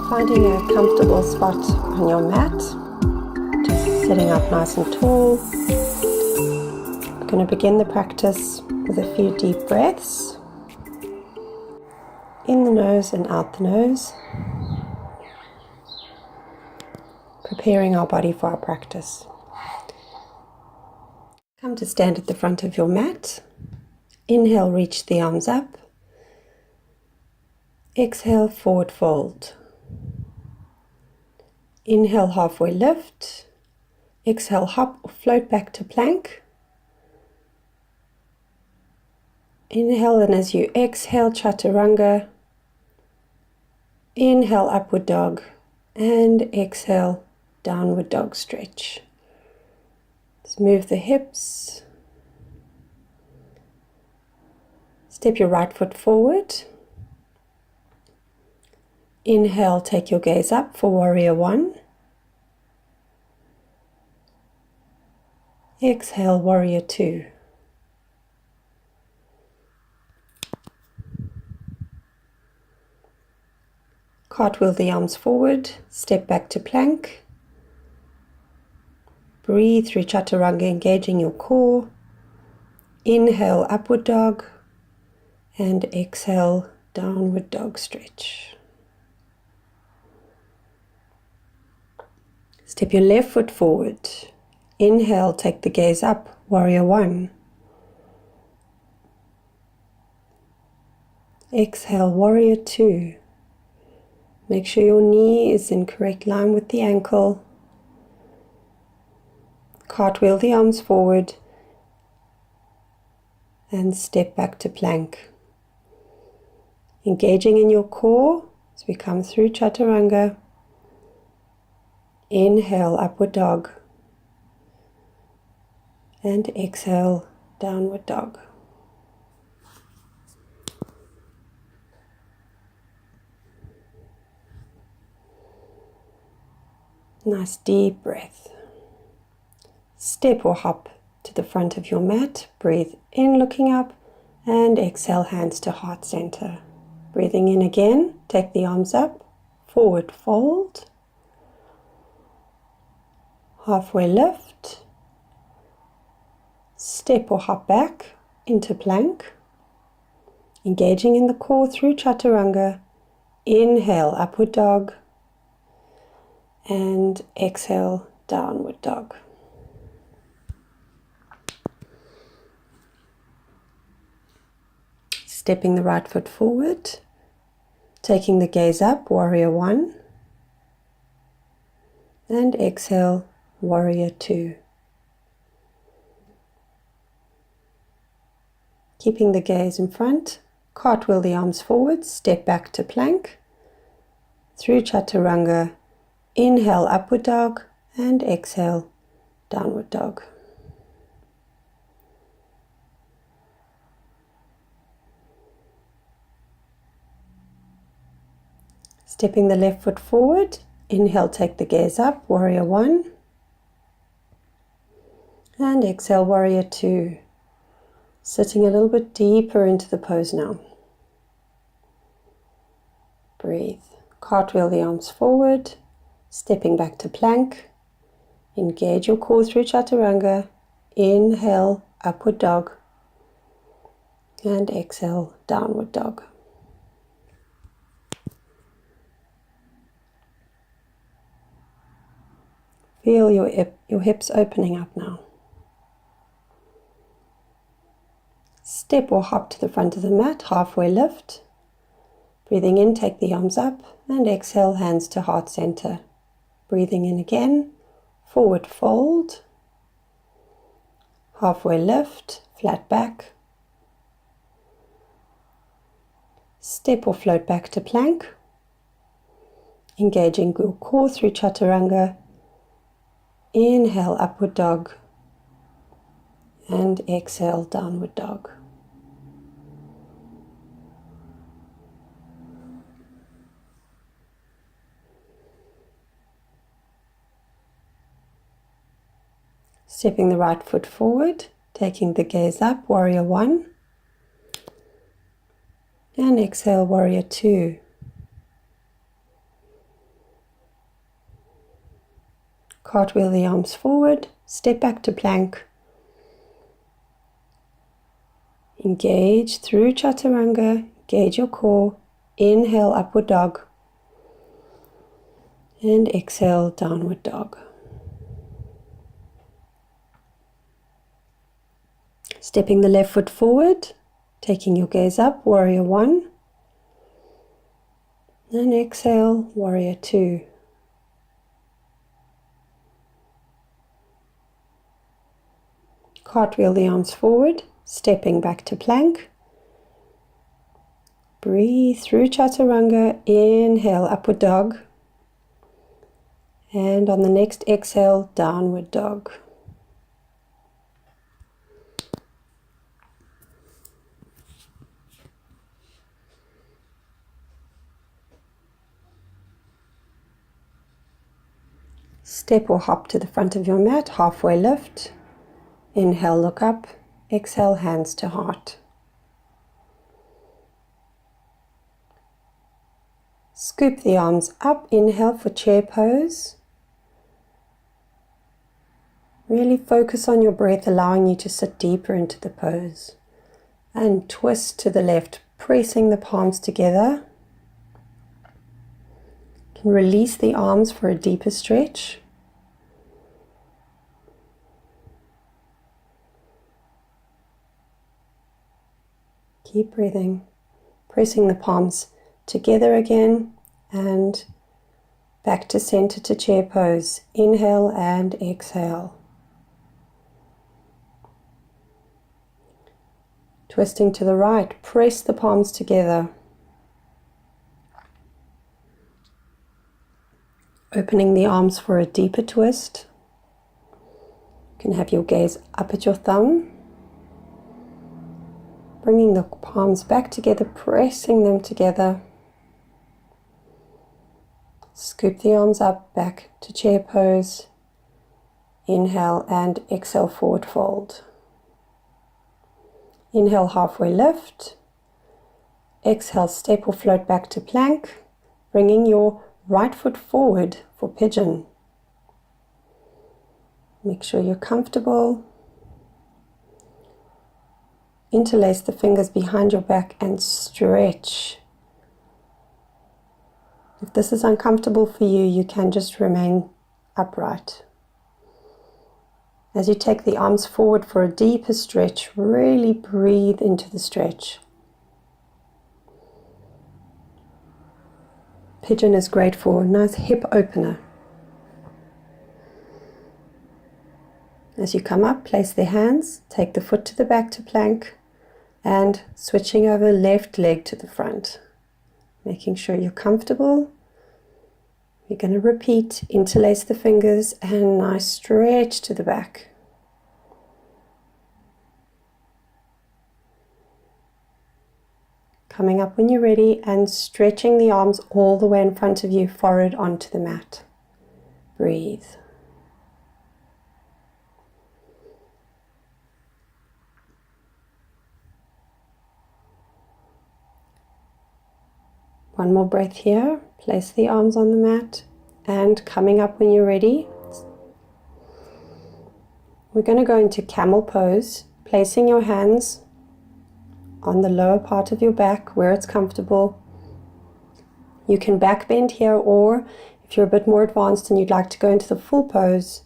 Finding a comfortable spot on your mat, just sitting up nice and tall. We're going to begin the practice with a few deep breaths, in the nose and out the nose, preparing our body for our practice. Come to stand at the front of your mat. Inhale, reach the arms up. Exhale, forward fold. Inhale, halfway lift. Exhale, hop or float back to plank. Inhale, and as you exhale, chaturanga. Inhale, upward dog, and exhale, downward dog stretch. Let's move the hips. Step your right foot forward. Inhale, take your gaze up for warrior one. Exhale, warrior two. Cartwheel the arms forward, step back to plank. Breathe through chaturanga, engaging your core. Inhale, upward dog, and exhale, downward dog stretch. Step your left foot forward. Inhale, take the gaze up, warrior one. Exhale, warrior two. Make sure your knee is in correct line with the ankle. Cartwheel the arms forward and step back to plank. Engaging in your core as we come through chaturanga. Inhale, upward dog, and exhale, downward dog. Nice deep breath. Step or hop to the front of your mat. Breathe in, looking up, and exhale, hands to heart center. Breathing in again, take the arms up, forward fold. Halfway lift, step or hop back into plank, engaging in the core through chaturanga. Inhale, upward dog, and exhale, downward dog. Stepping the right foot forward, taking the gaze up, warrior one, and exhale, warrior two. Keeping the gaze in front, cartwheel the arms forward, step back to plank. Through chaturanga, inhale, upward dog, and exhale, downward dog. Stepping the left foot forward, inhale, take the gaze up, warrior one. And exhale, warrior two. Sitting a little bit deeper into the pose now. Breathe. Cartwheel the arms forward, stepping back to plank. Engage your core through chaturanga. Inhale, upward dog. And exhale, downward dog. Feel your hips opening up now. Step or hop to the front of the mat, halfway lift. Breathing in, take the arms up, and exhale, hands to heart center. Breathing in again, forward fold. Halfway lift, flat back. Step or float back to plank. Engaging your core through chaturanga. Inhale, upward dog, and exhale, downward dog. Stepping the right foot forward, taking the gaze up, warrior one, and exhale, warrior two. Cartwheel the arms forward, step back to plank. Engage through chaturanga, engage your core. Inhale, upward dog. And exhale, downward dog. Stepping the left foot forward, taking your gaze up, warrior one. And exhale, warrior two. Cartwheel the arms forward, stepping back to plank. Breathe through chaturanga, inhale, upward dog. And on the next exhale, downward dog. Step or hop to the front of your mat, halfway lift. Inhale, look up. Exhale, hands to heart. Scoop the arms up. Inhale for chair pose. Really focus on your breath, allowing you to sit deeper into the pose. And twist to the left, pressing the palms together. You can release the arms for a deeper stretch. Keep breathing, pressing the palms together again and back to center to chair pose. Inhale and exhale. Twisting to the right, press the palms together. Opening the arms for a deeper twist. You can have your gaze up at your thumb. Bringing the palms back together, pressing them together. Scoop the arms up, back to chair pose. Inhale and exhale, forward fold. Inhale, halfway lift. Exhale, step or float back to plank, bringing your right foot forward for pigeon. Make sure you're comfortable. Interlace the fingers behind your back and stretch. If this is uncomfortable for you, you can just remain upright. As you take the arms forward for a deeper stretch, really breathe into the stretch. Pigeon is great for a nice hip opener. As you come up, place the hands, take the foot to the back to plank, and switching over left leg to the front. Making sure you're comfortable. You're going to repeat, interlace the fingers and nice stretch to the back. Coming up when you're ready and stretching the arms all the way in front of you, forward onto the mat. Breathe. One more breath here. Place the arms on the mat and coming up when you're ready, we're going to go into camel pose, placing your hands on the lower part of your back where it's comfortable. You can back bend here, or if you're a bit more advanced and you'd like to go into the full pose,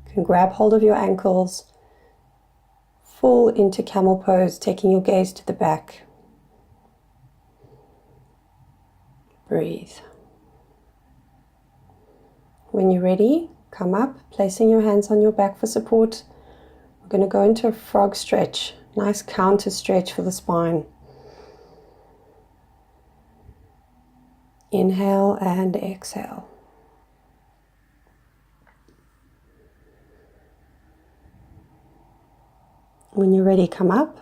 you can grab hold of your ankles, full into camel pose, taking your gaze to the back. Breathe. When you're ready, come up, placing your hands on your back for support. We're going to go into a frog stretch, nice counter stretch for the spine. Inhale and exhale. When you're ready, come up.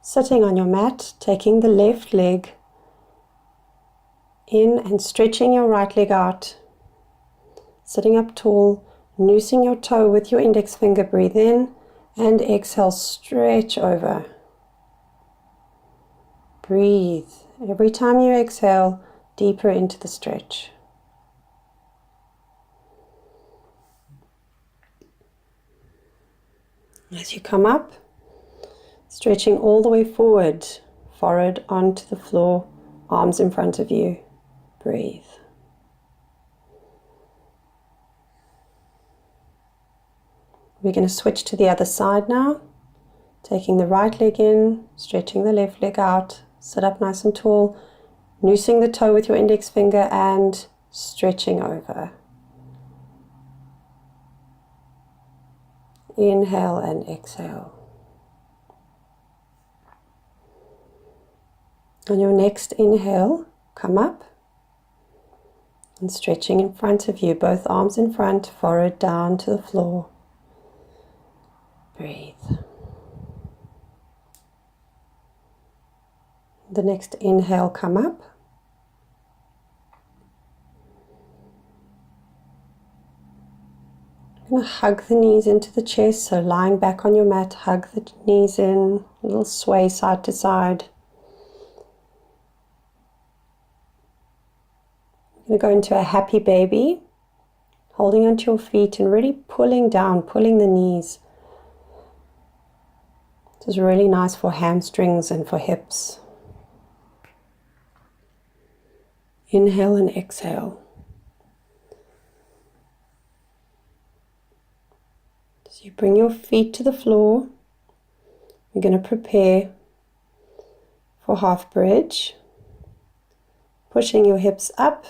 Sitting on your mat, taking the left leg in and stretching your right leg out. Sitting up tall, noosing your toe with your index finger, breathe in and exhale, stretch over. Breathe. Every time you exhale, deeper into the stretch. As you come up, stretching all the way forward, forehead onto the floor, arms in front of you. Breathe. We're going to switch to the other side now. Taking the right leg in, stretching the left leg out, sit up nice and tall, noosing the toe with your index finger and stretching over. Inhale and exhale. On your next inhale, come up and stretching in front of you, both arms in front, forehead down to the floor. Breathe. The next inhale, come up. You're going to hug the knees into the chest, so lying back on your mat, hug the knees in, a little sway side to side. You're going to go into a happy baby, holding onto your feet and really pulling down, pulling the knees. This is really nice for hamstrings and for hips. Inhale and exhale. So you bring your feet to the floor. You're going to prepare for half bridge. Pushing your hips up.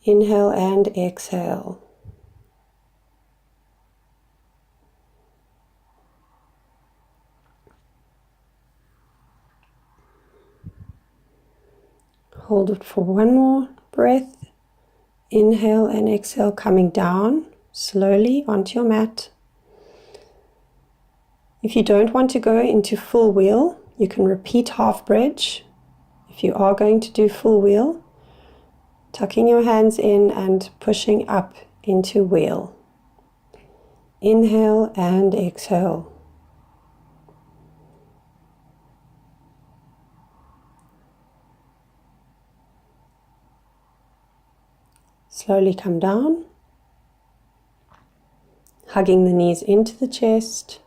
Inhale and exhale. Hold it for one more breath. Inhale and exhale, coming down slowly onto your mat. If you don't want to go into full wheel, you can repeat half bridge. If you are going to do full wheel, tucking your hands in and pushing up into wheel. Inhale and exhale. Slowly come down, hugging the knees into the chest.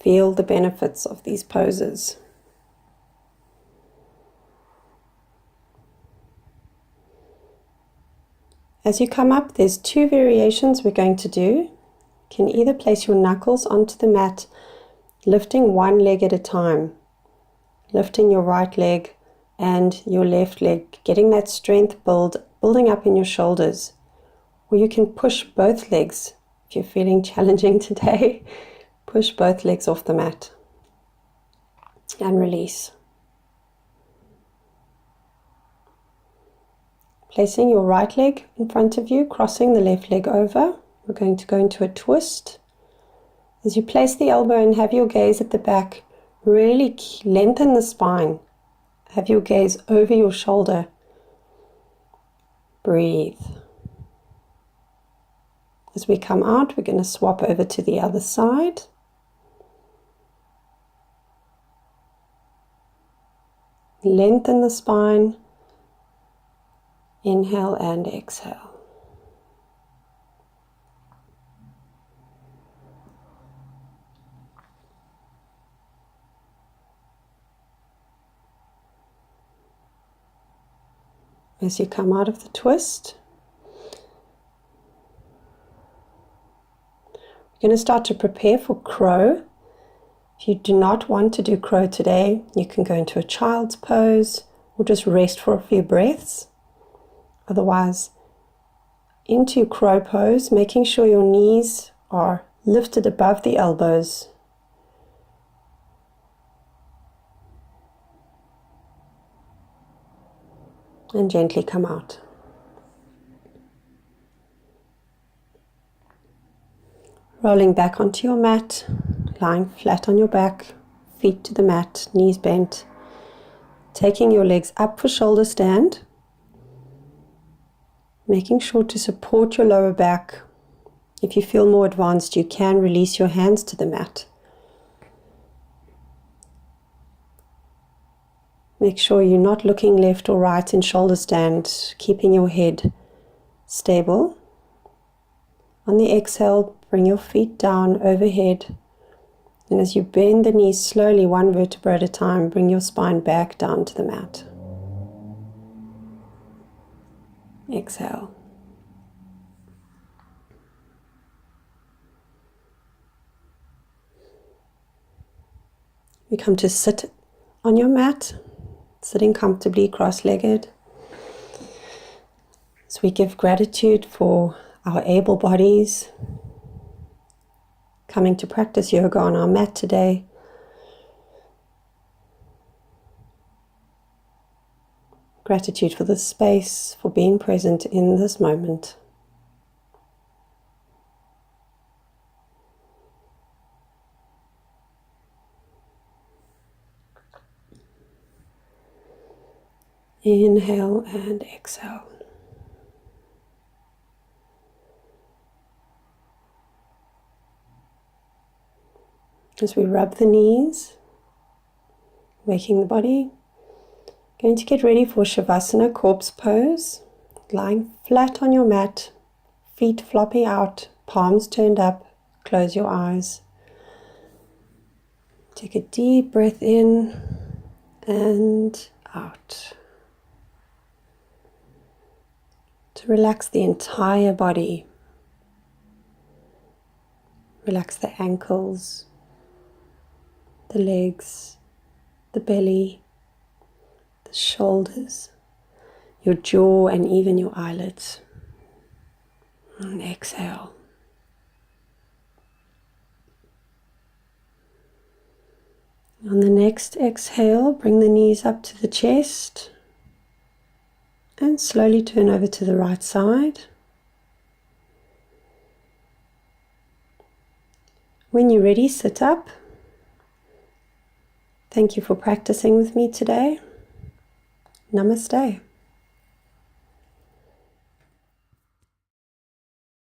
Feel the benefits of these poses. As you come up, there's two variations we're going to do. You can either place your knuckles onto the mat, lifting one leg at a time, lifting your right leg and your left leg, getting that strength building up in your shoulders. Or you can push both legs. If you're feeling challenging today, push both legs off the mat and release. Placing your right leg in front of you, crossing the left leg over. We're going to go into a twist. As you place the elbow and have your gaze at the back, really lengthen the spine. Have your gaze over your shoulder. Breathe. As we come out, we're going to swap over to the other side. Lengthen the spine. Inhale and exhale. As you come out of the twist, we're going to start to prepare for crow. If you do not want to do crow today, you can go into a child's pose or just rest for a few breaths. Otherwise, into crow pose, making sure your knees are lifted above the elbows. And gently come out. Rolling back onto your mat, lying flat on your back, feet to the mat, knees bent. Taking your legs up for shoulder stand. Making sure to support your lower back. If you feel more advanced, you can release your hands to the mat. Make sure you're not looking left or right in shoulder stand, keeping your head stable. On the exhale, bring your feet down overhead. And as you bend the knees slowly, one vertebra at a time, bring your spine back down to the mat. Exhale. We come to sit on your mat, sitting comfortably cross-legged. So we give gratitude for our able bodies, coming to practice yoga on our mat today. Gratitude for the space, for being present in this moment. Inhale and exhale. As we rub the knees, waking the body, going to get ready for Shavasana, corpse pose, lying flat on your mat, feet floppy out, palms turned up, close your eyes. Take a deep breath in and out. To relax the entire body. Relax the ankles, the legs, the belly, the shoulders, your jaw and even your eyelids. And exhale. On the next exhale, bring the knees up to the chest and slowly turn over to the right side. When you're ready, sit up. Thank you for practicing with me today. Namaste.